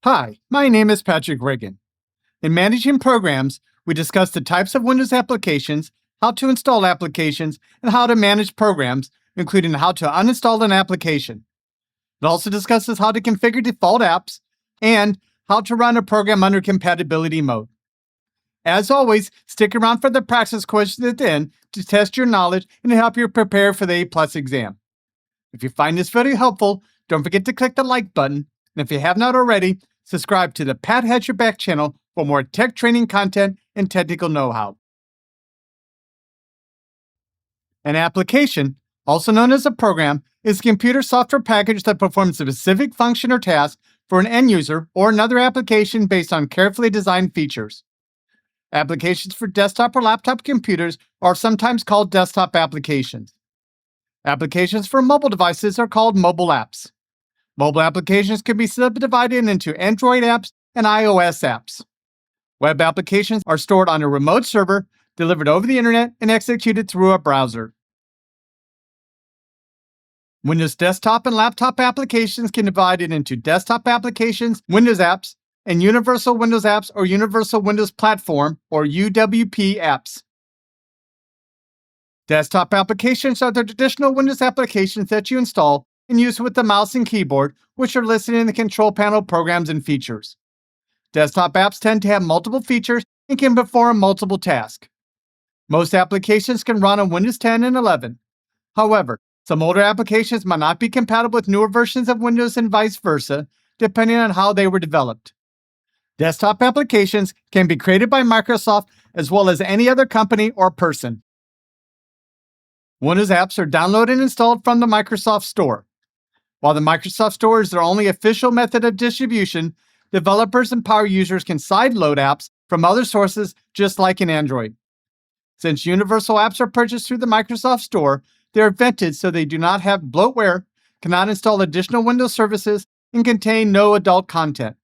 Hi, my name is Patrick Reagan. In managing programs, we discuss the types of Windows applications, how to install applications, and how to manage programs, including how to uninstall an application. It also discusses how to configure default apps and how to run a program under compatibility mode. As always, stick around for the practice questions at the end to test your knowledge and to help you prepare for the A+ exam. If you find this video helpful, don't forget to click the like button, and if you have not already, subscribe to the Pat Has Your Back channel for more tech training content and technical know-how. An application, also known as a program, is a computer software package that performs a specific function or task for an end user or another application based on carefully designed features. Applications for desktop or laptop computers are sometimes called desktop applications. Applications for mobile devices are called mobile apps. Mobile applications can be subdivided into Android apps and iOS apps. Web applications are stored on a remote server, delivered over the internet, and executed through a browser. Windows desktop and laptop applications can be divided into desktop applications, Windows apps, and Universal Windows apps or Universal Windows Platform or UWP apps. Desktop applications are the traditional Windows applications that you install and use with the mouse and keyboard, which are listed in the control panel programs and features. Desktop apps tend to have multiple features and can perform multiple tasks. Most applications can run on Windows 10 and 11. However, some older applications might not be compatible with newer versions of Windows and vice versa, depending on how they were developed. Desktop applications can be created by Microsoft as well as any other company or person. Windows apps are downloaded and installed from the Microsoft Store. While the Microsoft Store is their only official method of distribution, developers and power users can sideload apps from other sources just like in Android. Since universal apps are purchased through the Microsoft Store, they are vetted so they do not have bloatware, cannot install additional Windows services, and contain no adult content.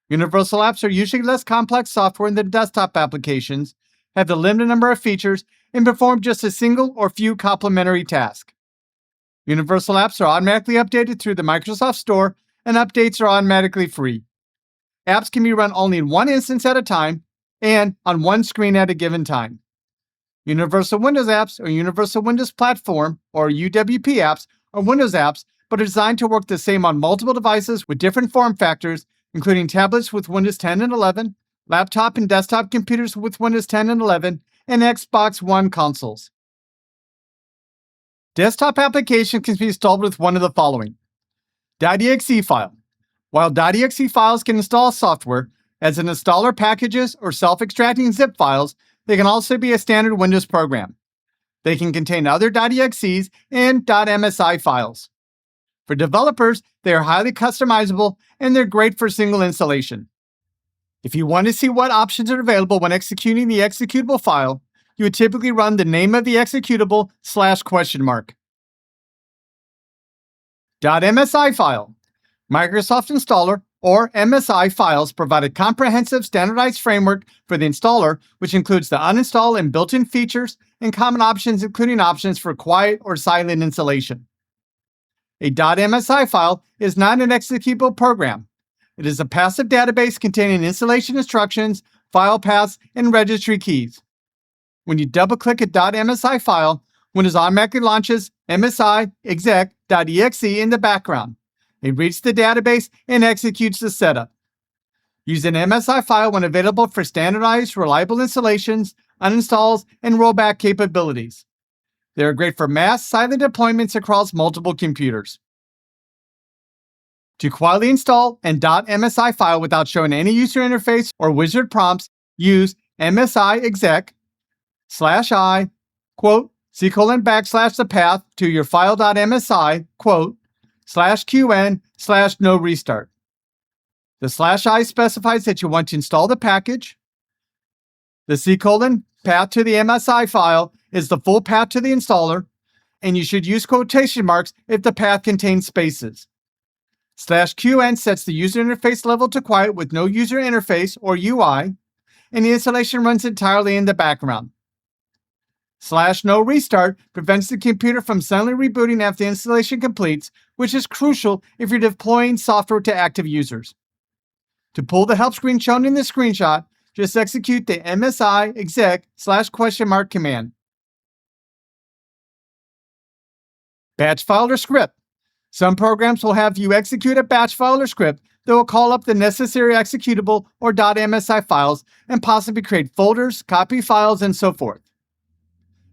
Universal apps are usually less complex software than desktop applications, have a limited number of features, and perform just a single or few complementary tasks. Universal apps are automatically updated through the Microsoft Store, and updates are automatically free. Apps can be run only in one instance at a time and on one screen at a given time. Universal Windows apps or Universal Windows Platform or UWP apps are Windows apps but are designed to work the same on multiple devices with different form factors, including tablets with Windows 10 and 11, laptop and desktop computers with Windows 10 and 11, and Xbox One consoles. Desktop applications can be installed with one of the following. .exe file. While .exe files can install software, as an installer packages or self-extracting zip files, they can also be a standard Windows program. They can contain other .exes and .msi files. For developers, they are highly customizable and they're great for single installation. If you want to see what options are available when executing the executable file, you would typically run the name of the executable /?. .msi file. Microsoft Installer or MSI files provide a comprehensive standardized framework for the installer, which includes the uninstall and built-in features and common options, including options for quiet or silent installation. A .msi file is not an executable program. It is a passive database containing installation instructions, file paths, and registry keys. When you double-click a .msi file, Windows automatically launches msiexec.exe in the background. It reads the database and executes the setup. Use an MSI file when available for standardized, reliable installations, uninstalls, and rollback capabilities. They are great for mass silent deployments across multiple computers. To quietly install an .msi file without showing any user interface or wizard prompts, use msiexec /i, quote, :/the path to your file.msi, quote, /qn/no restart. The /i specifies that you want to install the package. The path to the MSI file is the full path to the installer, and you should use quotation marks if the path contains spaces. /qn sets the user interface level to quiet with no user interface or UI, and the installation runs entirely in the background. /no restart prevents the computer from suddenly rebooting after the installation completes, which is crucial if you're deploying software to active users. To pull the help screen shown in the screenshot, just execute the msiexec / command. Batch file or script. Some programs will have you execute a batch file or script that will call up the necessary executable or .msi files and possibly create folders, copy files, and so forth.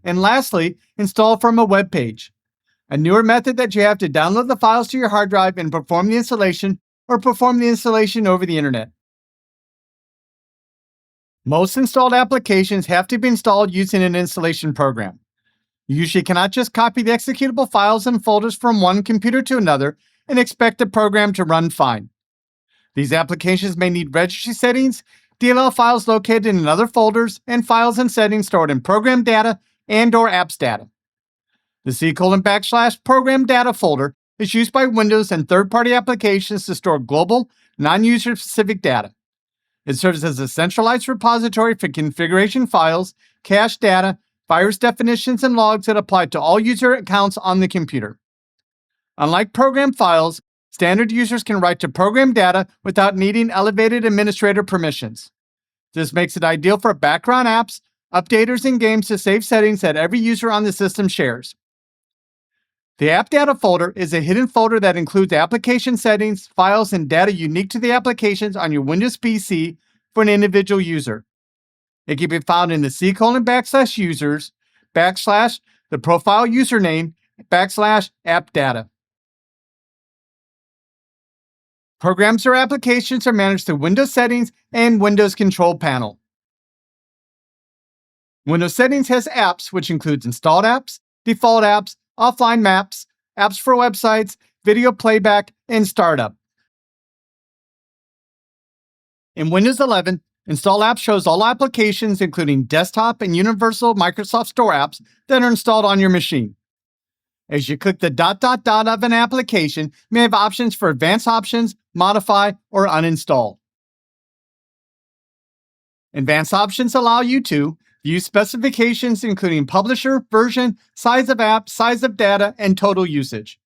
And lastly, install from a web page, a newer method that you have to download the files to your hard drive and perform the installation, or perform the installation over the internet. Most installed applications have to be installed using an installation program. You usually cannot just copy the executable files and folders from one computer to another and expect the program to run fine. These applications may need registry settings, DLL files located in other folders, and files and settings stored in program data and/or apps data. The C:\program data folder is used by Windows and third-party applications to store global, non-user specific data. It serves as a centralized repository for configuration files, cache data, virus definitions, and logs that apply to all user accounts on the computer. Unlike program files, standard users can write to program data without needing elevated administrator permissions. This makes it ideal for background apps, updaters, and games to save settings that every user on the system shares. The app data folder is a hidden folder that includes application settings, files, and data unique to the applications on your Windows PC for an individual user. It can be found in the C:\users, / the profile username, / app data. Programs or applications are managed through Windows Settings and Windows Control Panel. Windows Settings has apps, which includes installed apps, default apps, offline maps, apps for websites, video playback, and startup. In Windows 11, Install Apps shows all applications, including desktop and universal Microsoft Store apps that are installed on your machine. As you click the ... of an application, you may have options for advanced options, modify, or uninstall. Advanced options allow you to view specifications including publisher, version, size of app, size of data, and total usage.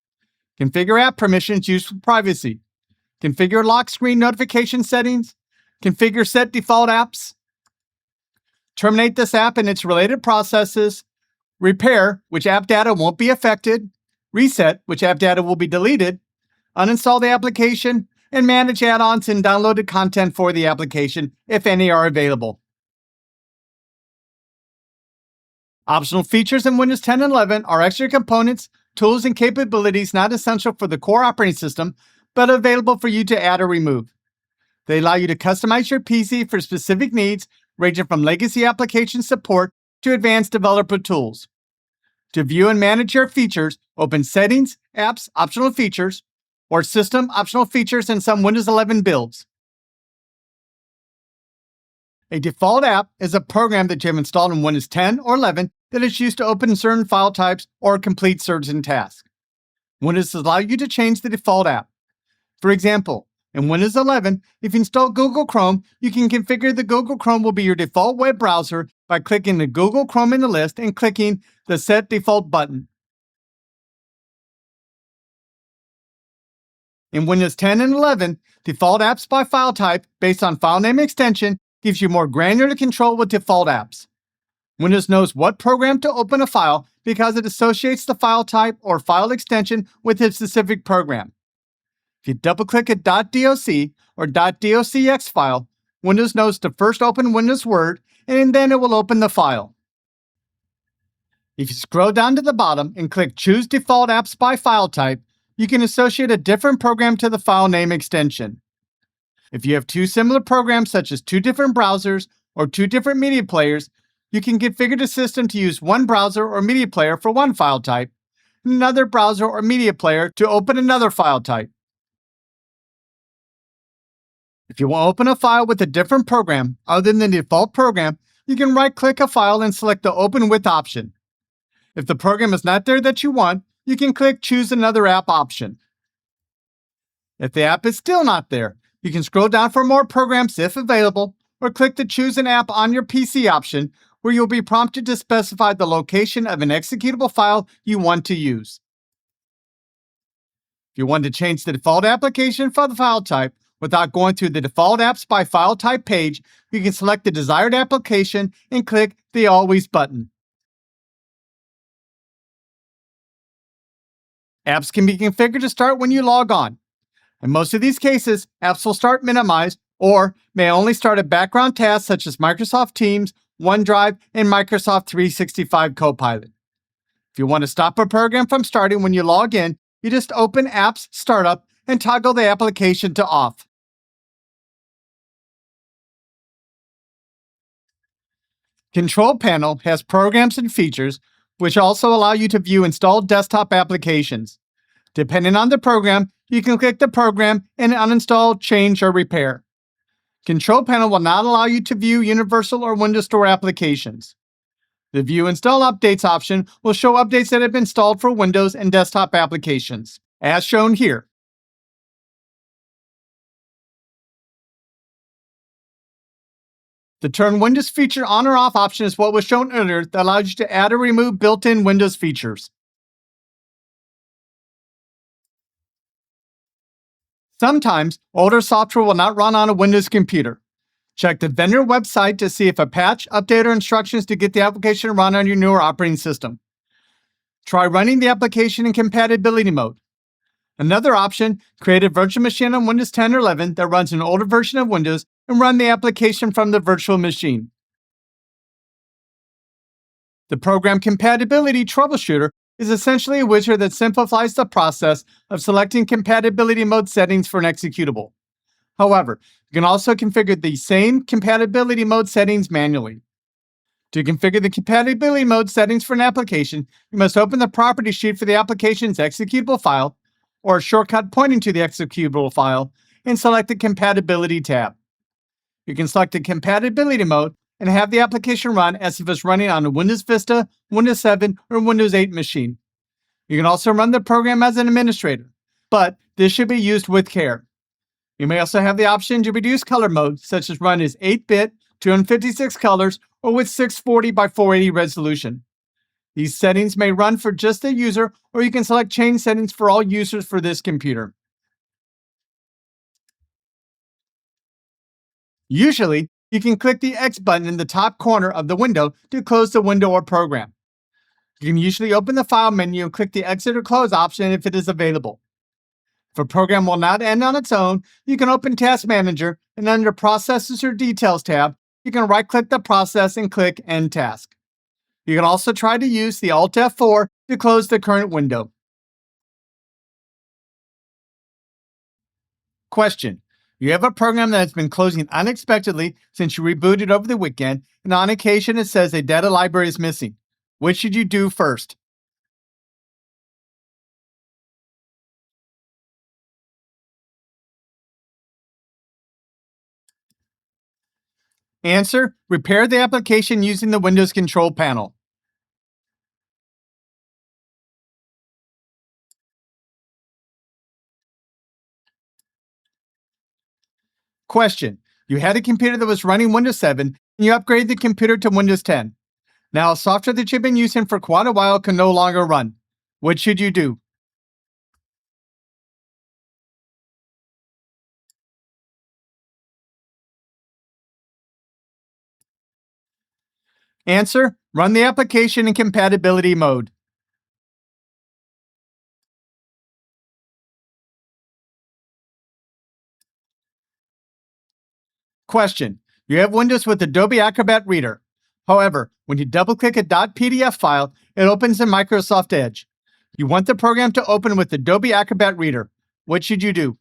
Configure app permissions used for privacy. Configure lock screen notification settings. Configure set default apps. Terminate this app and its related processes. Repair, which app data won't be affected. Reset, which app data will be deleted. Uninstall the application, and manage add-ons and downloaded content for the application, if any are available. Optional features in Windows 10 and 11 are extra components, tools, and capabilities not essential for the core operating system, but available for you to add or remove. They allow you to customize your PC for specific needs, ranging from legacy application support to advanced developer tools. To view and manage your features, open Settings, Apps, Optional Features, or System, Optional Features in some Windows 11 builds. A default app is a program that you have installed in Windows 10 or 11 that is used to open certain file types or complete certain tasks. Windows allows you to change the default app. For example, in Windows 11, if you install Google Chrome, you can configure the Google Chrome will be your default web browser by clicking the Google Chrome in the list and clicking the Set Default button. In Windows 10 and 11, default apps by file type based on file name extension gives you more granular control with default apps. Windows knows what program to open a file because it associates the file type or file extension with a specific program. If you double-click a .doc or .docx file, Windows knows to first open Windows Word, and then it will open the file. If you scroll down to the bottom and click Choose Default Apps by File Type, you can associate a different program to the file name extension. If you have two similar programs, such as two different browsers or two different media players, you can configure the system to use one browser or media player for one file type, and another browser or media player to open another file type. If you want to open a file with a different program other than the default program, you can right-click a file and select the Open With option. If the program is not there that you want, you can click Choose Another App option. If the app is still not there, you can scroll down for more programs if available, or click the Choose an App on your PC option, where you'll be prompted to specify the location of an executable file you want to use. If you want to change the default application for the file type Without going through the default apps by file type page, you can select the desired application and click the Always button. Apps can be configured to start when you log on. In most of these cases, apps will start minimized or may only start a background task such as Microsoft Teams, OneDrive, and Microsoft 365 Copilot. If you want to stop a program from starting when you log in, you just open Apps Startup and toggle the application to off. Control Panel has programs and features which also allow you to view installed desktop applications. Depending on the program, you can click the program and uninstall, change, or repair. Control Panel will not allow you to view Universal or Windows Store applications. The View Install Updates option will show updates that have been installed for Windows and desktop applications, as shown here. The Turn Windows Feature On or Off option is what was shown earlier that allows you to add or remove built-in Windows features. Sometimes, older software will not run on a Windows computer. Check the vendor website to see if a patch, update, or instructions to get the application to run on your newer operating system. Try running the application in compatibility mode. Another option, create a virtual machine on Windows 10 or 11 that runs an older version of Windows and run the application from the virtual machine. The Program Compatibility Troubleshooter is essentially a wizard that simplifies the process of selecting compatibility mode settings for an executable. However, you can also configure the same compatibility mode settings manually. To configure the compatibility mode settings for an application, you must open the property sheet for the application's executable file, or a shortcut pointing to the executable file, and select the Compatibility tab. You can select the compatibility mode and have the application run as if it's running on a Windows Vista, Windows 7, or Windows 8 machine. You can also run the program as an administrator, but this should be used with care. You may also have the option to reduce color mode, such as run as 8-bit, 256 colors, or with 640 by 480 resolution. These settings may run for just the user, or you can select change settings for all users for this computer. Usually, you can click the X button in the top corner of the window to close the window or program. You can usually open the File menu and click the Exit or Close option if it is available. If a program will not end on its own, you can open Task Manager, and under Processes or Details tab, you can right-click the process and click End Task. You can also try to use the Alt F4 to close the current window. Question: you have a program that has been closing unexpectedly since you rebooted over the weekend, and on occasion it says a data library is missing. What should you do first? Answer: repair the application using the Windows Control Panel. Question: you had a computer that was running Windows 7 and you upgraded the computer to Windows 10. Now, software that you've been using for quite a while can no longer run. What should you do? Answer: run the application in compatibility mode. Question: you have Windows with Adobe Acrobat Reader. However, when you double-click a .pdf file, it opens in Microsoft Edge. You want the program to open with Adobe Acrobat Reader. What should you do?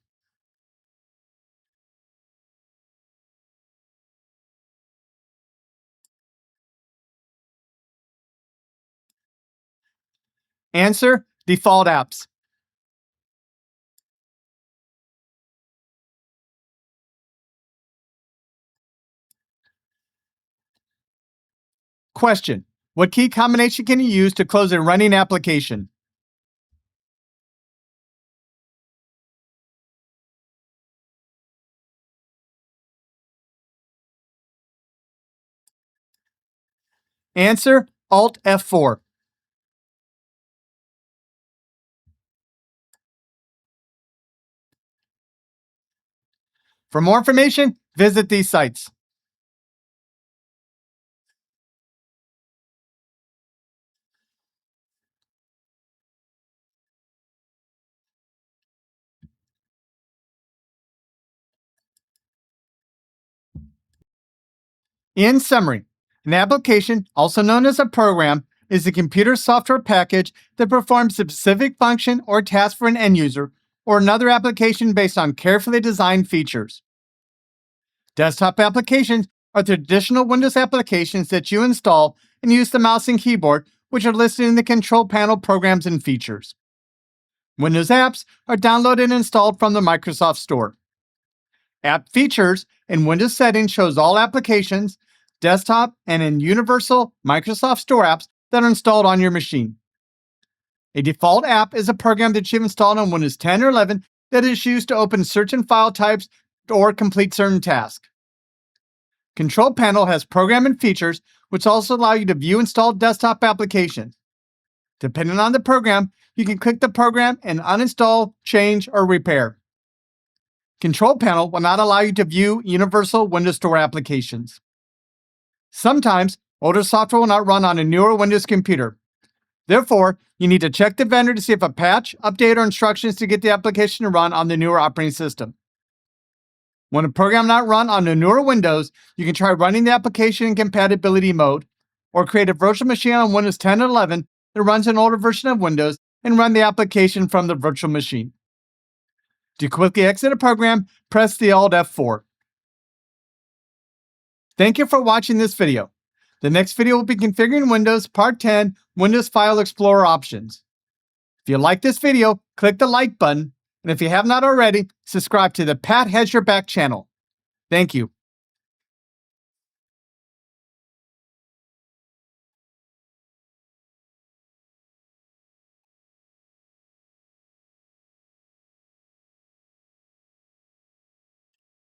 Answer: default apps. Question: what key combination can you use to close a running application? Answer: Alt F4. For more information, visit these sites. In summary, an application, also known as a program, is a computer software package that performs a specific function or task for an end user or another application based on carefully designed features. Desktop applications are the traditional Windows applications that you install and use the mouse and keyboard, which are listed in the control panel programs and features. Windows apps are downloaded and installed from the Microsoft Store. App features in Windows settings shows all applications, desktop, and in universal Microsoft Store apps that are installed on your machine. A default app is a program that you've installed on Windows 10 or 11 that is used to open certain file types or complete certain tasks. Control Panel has program and features which also allow you to view installed desktop applications. Depending on the program, you can click the program and uninstall, change, or repair. Control Panel will not allow you to view universal Windows Store applications. Sometimes, older software will not run on a newer Windows computer. Therefore, you need to check the vendor to see if a patch, update, or instructions to get the application to run on the newer operating system. When a program not run on the newer Windows, you can try running the application in compatibility mode, or create a virtual machine on Windows 10 and 11 that runs an older version of Windows and run the application from the virtual machine. To quickly exit a program, press the Alt F4. Thank you for watching this video. The next video will be configuring Windows Part 10 Windows File Explorer options. If you like this video, click the like button, and if you have not already, subscribe to the Pat Has Your Back channel. Thank you.